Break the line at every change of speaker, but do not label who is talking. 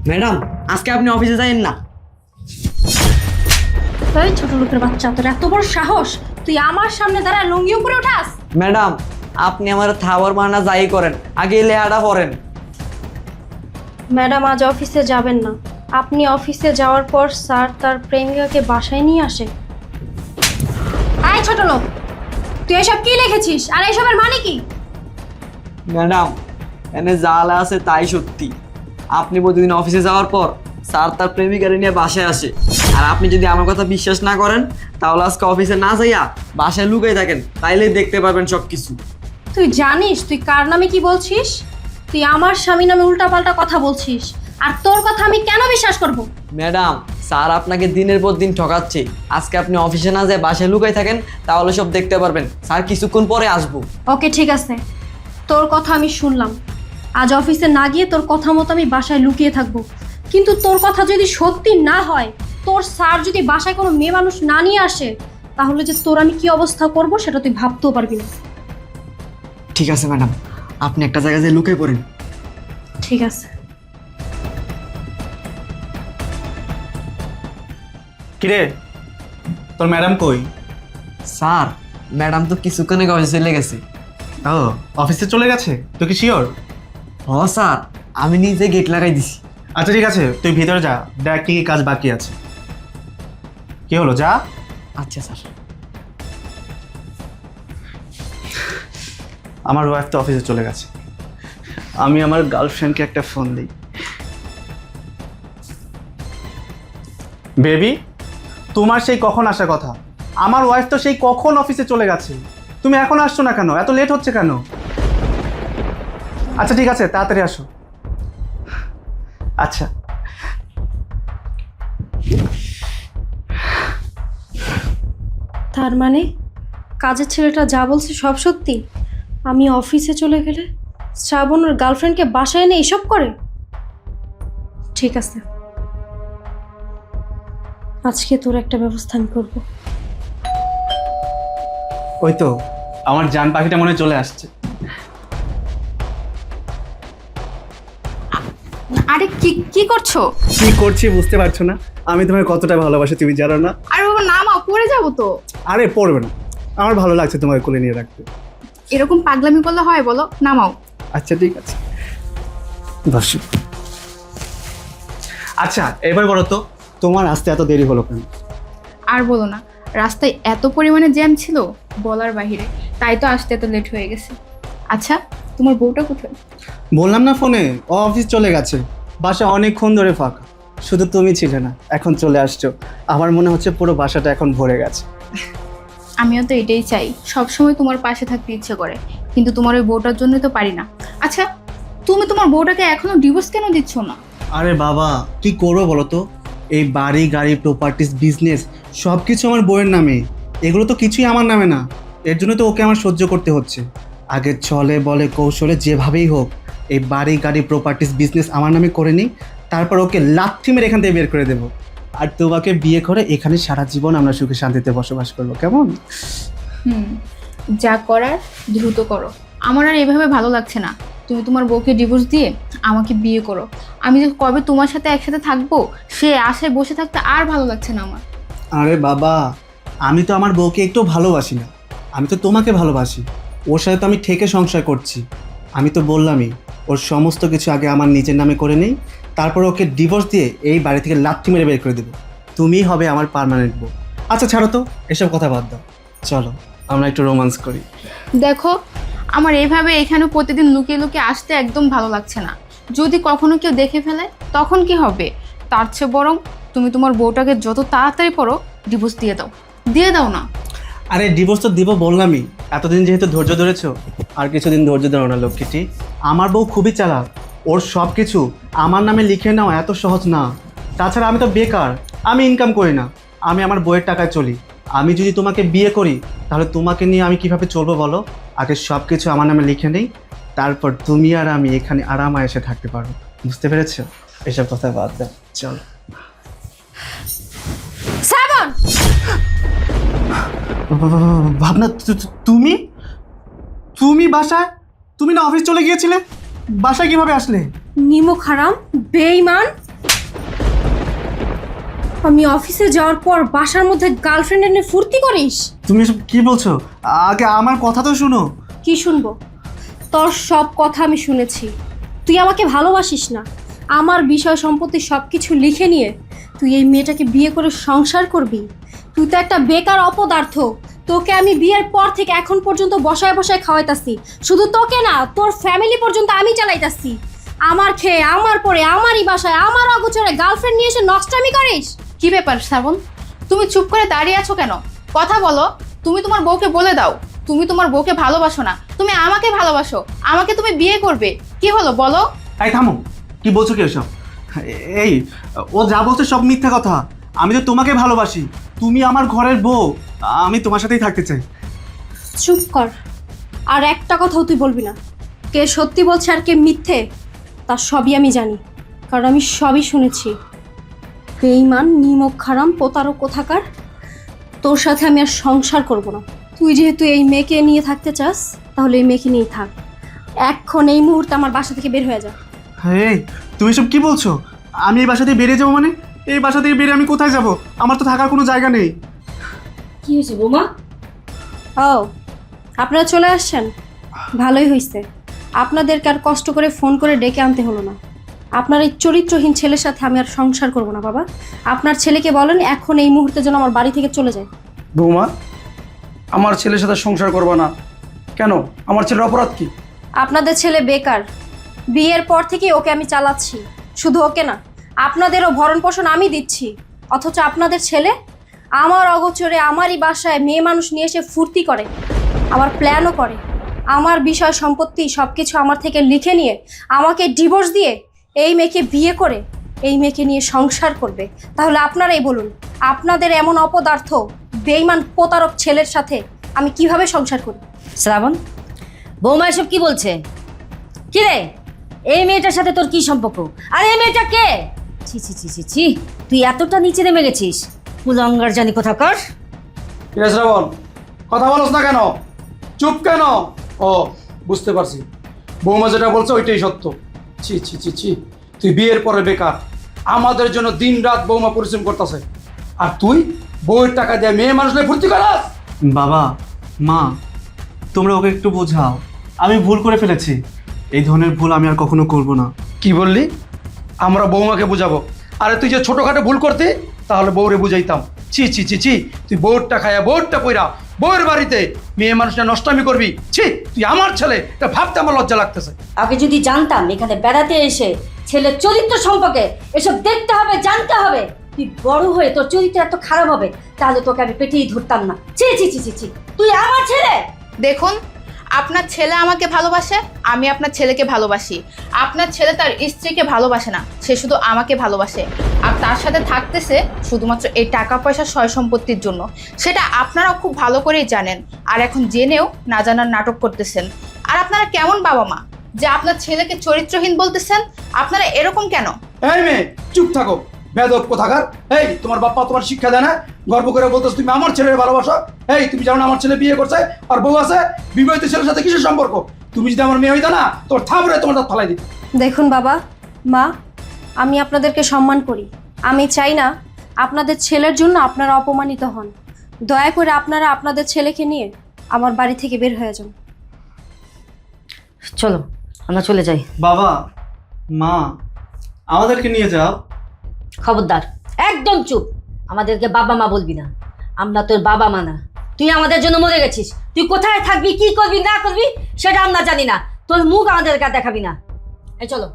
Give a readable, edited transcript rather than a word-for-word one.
Madam, আজকে আপনি অফিসে যাবেন না।
ওই ছোট লোকের বাচ্চা, তোর এত বড় সাহস, তুই আমার সামনে দাঁড়ায় লুঙ্গি উপরে উঠাস?
ম্যাডাম, আপনি আমার থাওয়ার মানা যাই করেন, আগে লেহাটা পড়েন।
ম্যাডাম আজ অফিসে যাবেন না। আপনি অফিসে যাওয়ার পর স্যার তার প্রেমিকাকে বাসায় নিয়ে আসে। আয় ছোট লোক, তুই এসব কি লিখেছিস আর এসবের মানে কি?
ম্যাডাম, এনে যা আছে তাই সত্যি। আপনি প্রতিদিন অফিসে যাওয়ার পর স্যার তার প্রেমিকারে নিয়ে বাসায় আসে। আর আপনি যদি আমার কথা বিশ্বাস না করেন, তাহলে আজকে অফিসে না যাইয়া বাসায় লুকাই থাকেন, তাইলেই দেখতে পারবেন সব কিছু।
তুই জানিস তুই কার নামে কি বলছিস? তুই আমার স্বামী নামে উল্টাপাল্টা কথা বলছিস, আর তোর কথা আমি কেন বিশ্বাস করব?
ম্যাডাম, স্যার আপনাকে দিনের পর দিন ঠকাচ্ছে। আজকে আপনি অফিসে না যেয়ে বাসায় লুকাই থাকেন, তাহলে সব দেখতে পারবেন। স্যার কিছুক্ষণ পরে আসবো।
ওকে ঠিক আছে, তোর কথা আমি শুনলাম। আজ অফিসে না গিয়ে তোর কথা মতো আমি বাসায় লুকিয়ে থাকবো। কিন্তু তোর কথা যদি সত্যি না হয়, তোর স্যার যদি বাসায় কোনো মেয়ে মানুষ না নিয়ে আসে, তাহলে যে তোর আমি কি অবস্থা করব সেটা তুই ভাবতেও পারবি না।
ঠিক আছে ম্যাডাম, আপনি একটা জায়গায় যেয়ে লুকিয়ে পড়েন।
ঠিক আছে।
কিরে, তোর ম্যাডাম কই?
স্যার, ম্যাডাম তো কিছুক্ষণ আগে অফিসে চলে গেছে।
ও, অফিসে চলে গেছে? তুই কি শিওর?
হ স্যার, আমি নিজে গেট লাগাই দিছি।
আচ্ছা ঠিক আছে, তুই ভিতরে যা, দেখ কি কি কাজ বাকি আছে। কি হলো, যা।
আচ্ছা স্যার।
আমার ওয়াইফ তো অফিসে চলে গেছে, আমি আমার গার্লফ্রেন্ডকে একটা ফোন দিই। বেবি, তোমার সেই কখন আসার কথা? আমার ওয়াইফ তো সেই কখন অফিসে চলে গেছে, তুমি এখন আসছো না কেন? এত লেট হচ্ছে কেন? আচ্ছা ঠিক আছে, তাড়াতাড়ি আসো। আচ্ছা।
তার মানে কাজের ছেলেটা যা বলছে সব সত্যি? আমি অফিসে চলে গেলে শ্রাবণ ওর গার্লফ্রেন্ডকে বাসায় এনে এসব করে? ঠিক আছে, আজকে তোর একটা ব্যবস্থা আমি করবো।
ওই তো আমার জান পাখিটা মনে হয় চলে আসছে।
আরে কি কি করছো?
কি করছি বুঝতে পারছো না? আমি তোমায় কতটা ভালোবাসি তুমি জানো না?
আরে বাবা নামাও, পড়ে যাবো তো।
আরে পড়বে না, আমার ভালো লাগছে তোমায় কোলে নিয়ে রাখতে।
এরকম পাগলামি করলে হয় বলো? নামাও।
আচ্ছা ঠিক আছে, বসো। আচ্ছা এবার বলো তো, তোমার আসতে এত দেরি হলো কেন?
আর বলো না, রাস্তায় এত পরিমাণে জ্যাম ছিল বলার বাহিরে, তাই তো আসতে এত লেট হয়ে গেছে। আচ্ছা তোমার বউটা কোথায়?
বললাম না ফোনে, ও অফিস চলে গেছে, বাসা অনেকক্ষণ ধরে ফাঁকা, শুধু তুমি ছিলে না, এখন চলে আসছো। আমার মনে হচ্ছে পুরো বাসাটা এখন ভরে গেছে।
আমিও তো এটাই চাই, সবসময় তোমার পাশে থাকতে ইচ্ছে করে, কিন্তু তোমার ওই বউটার জন্যই তো পারি না। আচ্ছা তুমি তোমার বউটাকে এখনো ডিভোর্স কেন দিচ্ছ না?
আরে বাবা, কি করবো বলো তো? এই বাড়ি গাড়ি প্রপার্টিস বিজনেস সব কিছু আমার বউয়ের নামে, এগুলো তো কিছুই আমার নামে না। এর জন্য তো ওকে আমার সহ্য করতে হচ্ছে। আগে চলে বলে কৌশলে যেভাবেই হোক এই বাড়ি গাড়ি প্রপার্টিস বিজনেস আমার নামে করে নিই, তারপর ওকে লাথি মেরে এখান থেকে বের করে দেবো। আর তোমাকে বিয়ে করে এখানে সারা জীবন আমরা সুখে শান্তিতে বসবাস করবো, কেমন?
যা করার দ্রুত করো, আমার আর এভাবে ভালো লাগছে না। তুমি তোমার বউকে ডিভোর্স দিয়ে আমাকে বিয়ে করো। আমি যে কবে তোমার সাথে একসাথে থাকবো সে আশায় বসে থাকতে আর ভালো লাগছে না আমার।
আরে বাবা, আমি তো আমার বউকে একটু ভালোবাসি না, আমি তো তোমাকে ভালোবাসি। ওর সাথে তো আমি ঠেকে সংসার করছি। আমি তো বললামই ওর সমস্ত কিছু আগে আমার নিজের নামে করে নেই, তারপর ওকে ডিভোর্স দিয়ে এই বাড়ি থেকে লাথি মেরে বের করে দেবো। তুমিই হবে আমার পার্মানেন্ট বউ। আচ্ছা ছাড়ো তো, এসব কথা বাদ দাও, চলো আমরা একটু রোমান্স করি।
দেখো আমার এইভাবে এখানে প্রতিদিন লুকিয়ে লুকিয়ে আসতে একদম ভালো লাগছে না। যদি কখনো কেউ দেখে ফেলে তখন কি হবে? তার চেয়ে বরং তুমি তোমার বউটাকে যত তাড়াতাড়ি পারো ডিভোর্স দিয়ে দাও, দিয়ে দাও না।
আরে ডিভোর্স তো দিব বললামই, এতদিন যেহেতু ধৈর্য ধরেছো আর কিছুদিন ধৈর্য ধরো না লক্ষ্মীটি। আমার বউ খুবই চালাক, ওর সব কিছু আমার নামে লিখে নাও এত সহজ না। তাছাড়া আমি তো বেকার, আমি ইনকাম করি না, আমি আমার বউয়ের টাকায় চলি। আমি যদি তোমাকে বিয়ে করি তাহলে তোমাকে নিয়ে আমি কিভাবে চলবো বলো? আগে সব কিছু আমার নামে লিখে নেই, তারপর তুমি আর আমি এখানে আরামে এসে থাকতে পারবো। বুঝতে পেরেছো? এসব কথা বাদ দাও, চলো।
শ্রাবণ,
ভাবনা, তুমি তুমি বাসায়? তুমি না অফিস চলে গিয়েছিলে, বাসায় কিভাবে আসলে?
নিমক হারাম, বেঈমান, আমি অফিসে যাওয়ার পর বাসার মধ্যে গার্লফ্রেন্ড এনে ফুর্তি করিস?
তুমি এসব কি বলছো? আগে আমার কথা তো শুনো।
কি শুনবো? তোর সব কথা আমি শুনেছি। তুই আমাকে ভালোবাসিস না। আমার বিষয় সম্পত্তি সব কিছু লিখে নিয়ে তুই এই মেয়েটাকে বিয়ে করে সংসার করবি। তুই তো একটা বেকার অপদার্থ। তোকে আমি বিয়ের পর থেকে এখন পর্যন্ত বসায় বসায় খাওয়াইতাছি। শুধু তোকে না, তোর ফ্যামিলি পর্যন্ত আমি চালাইতাছি। আমার খেয়ে, আমার পরে, আমারই বাসায়, আমার অগোচরে গার্লফ্রেন্ড নিয়ে এসে নষ্টামি করিস।
কি ব্যাপার শ্রাবণ, তুমি চুপ করে দাঁড়িয়ে আছো কেন? কথা বলো। তুমি তোমার বউকে বলে দাও তুমি তোমার বউকে ভালোবাসো না, তুমি আমাকে ভালোবাসো, আমাকে তুমি বিয়ে করবে। কি হলো বলো?
এই থামো, কি বলছো কি এসব? এই, ও যা বলছে সব মিথ্যা কথা। আমি তো তোমাকে ভালোবাসি, তুমি আমার ঘরের বউ, আমি তোমার সাথেই থাকতে চাই।
চুপ কর। আর একটা কথাও তুই বলবি না। কে সত্যি বলছে আর কে মিথ্যে তার সবই আমি জানি, কারণ আমি সবই শুনেছি। বেঈমান, নিমক হারাম, প্রতারক কোথাকার। তোর সাথে আমি আর সংসার করব না। তুই যেহেতু এই মেয়েকে নিয়ে থাকতে চাস, তাহলে এই মেয়েকে নিয়েই থাক। এখন এই মুহূর্তে আমার বাসা থেকে বের হয়ে যা।
এই, তুমি সব কি বলছো? আমি এই বাসা থেকে বেরিয়ে যাবো মানে? এই বাসা থেকে বেরিয়ে আমি কোথায় যাব? আমার তো থাকার কোনো জায়গা নেই।
কি হয়েছে বৌমা?
ও, আপনারা চলে আসছেন, ভালোই হয়েছে। আপনাদেরকে আর কষ্ট করে ফোন করে ডেকে আনতে হলো না। আপনার এই চরিত্রহীন ছেলের সাথে আমি আর সংসার করব না বাবা। আপনার ছেলেকে বলেন এখন এই মুহূর্তে যেন আমার বাড়ি থেকে চলে যায়।
বৌমা, আমার ছেলের সাথে সংসার করবা না কেন? আমার ছেলের অপরাধ কি?
আপনাদের ছেলে বেকার। বিয়ের পর থেকে ওকে আমি চালাচ্ছি। শুধু ওকে না, আপনাদেরও ভরণ পোষণ আমি দিচ্ছি। অথচ আপনাদের ছেলে আমার অগোচরে আমারই বাসায় মেয়ে মানুষ নিয়ে এসে ফুর্তি করে, আবার প্ল্যানও করে। আমার বিষয় সম্পত্তি সব কিছু আমার থেকে লিখে নিয়ে আমাকে ডিভোর্স দিয়ে এই মেয়েকে বিয়ে করে এই মেয়েকে নিয়ে সংসার করবে। তাহলে আপনারাই বলুন, আপনাদের এমন অপদার্থ, বেঈমান, প্রতারক ছেলের সাথে আমি কিভাবে সংসার করি?
শ্রাবণ, বৌমা এসব কি বলছে? কি রে, এই মেয়েটার সাথে তোর কি সম্পর্ক? আর এই মেয়েটা কে? ছি ছি ছি ছি ছি, তুই এতটা নিচে নেমে গেছিস? কুলঙ্গার জানি কোথাকার।
শ্রাবণ, কথা বলছ না কেন? চুপ কেন? ও, বুঝতে পারছি, বৌমা যেটা বলছে ওইটাই সত্য। ছি ছি ছি ছি, তুই বিয়ের পরে বেকার, আমাদের জন্য দিন রাত বৌমা পরিশ্রম করতেছে, আর তুই বউয়ের টাকা দিয়ে মেয়ে মানুষকে ফুর্তি করাস?
বাবা, মা, তোমরা ওকে একটু বোঝাও। আমি ভুল করে ফেলেছি। এই ধরনের ভুল আমি আর কখনো করব না।
কি বললি? আমরা বৌমাকে বুঝাবো? আরে তুই যে ছোটখাটো ভুল করতি তাহলে বউরে বুঝাইতাম। ছি ছি ছি ছি, তুই বউরটা খায়া বউরটা পইরা বউয়ের বাড়িতে মেয়ে মানুষটা নষ্টামি করবি? ছি, তুই আমার ছেলে, এটা ভাবতে আমার লজ্জা লাগতেছে।
আগে যদি জানতাম এখানে বেড়াতে এসে ছেলের চরিত্র সম্পর্কে এসব দেখতে হবে, জানতে হবে, তুই বড় হয়ে তোর চরিত্র এত খারাপ হবে, তাহলে তোকে আমি পেটেই ধরতাম না। ছি ছি ছি ছি ছি, তুই আমার ছেলে।
দেখুন, আপনার ছেলে আমাকে ভালোবাসে, আমি আপনার ছেলেকে ভালোবাসি। আপনার ছেলে তার স্ত্রীকে ভালোবাসে না, সে শুধু আমাকে ভালোবাসে। আর তার সাথে থাকতেছে শুধুমাত্র এই টাকা পয়সা, সয় সম্পত্তির জন্য। সেটা আপনারা খুব ভালো করেই জানেন, আর এখন জেনেও না জানার নাটক করতেছেন। আর আপনারা কেমন বাবা মা যে আপনার ছেলেকে চরিত্রহীন বলতেছেন? আপনারা এরকম কেন?
এই মেয়ে, চুপ থাকো, বেদব কোথাকার। এই, তোমার বাপ্পা তোমার শিক্ষা দেয় না? গর্ব করে বলতেছ তুমি আমার ছেলের ভালোবাসো? এই, তুমি জানো না আমার ছেলে বিয়ে করছে আর বউ আছে? বিবাহিত ছেলের সাথে কিসের সম্পর্ক? তুমি যদি আমার মেয়ে হইতা না, তোর থাপড়ে তোমার দাঁত ফালাই দিত।
দেখুন বাবা, মা, আমি আপনাদেরকে সম্মান করি। আমি চাই না আপনাদের ছেলের জন্য আপনারা অপমানিত হন। দয়া করে আপনারা আপনাদের ছেলেকে নিয়ে আমার বাড়ি থেকে বের হয়ে যান।
চলো আমরা চলে যাই।
বাবা, মা, আমাদেরকে নিয়ে যাও।
খবরদার, একদম চুপ। আমাদেরকে বাবা মা বলবি না, আমরা তোর বাবা মা না। তুই আমাদের জন্য মরে গেছিস। তুই কোথায় থাকবি, কি করবি না করবি সেটা আমরা জানি না। তোর মুখ আমাদেরকে আর দেখাবি না। এই চলো।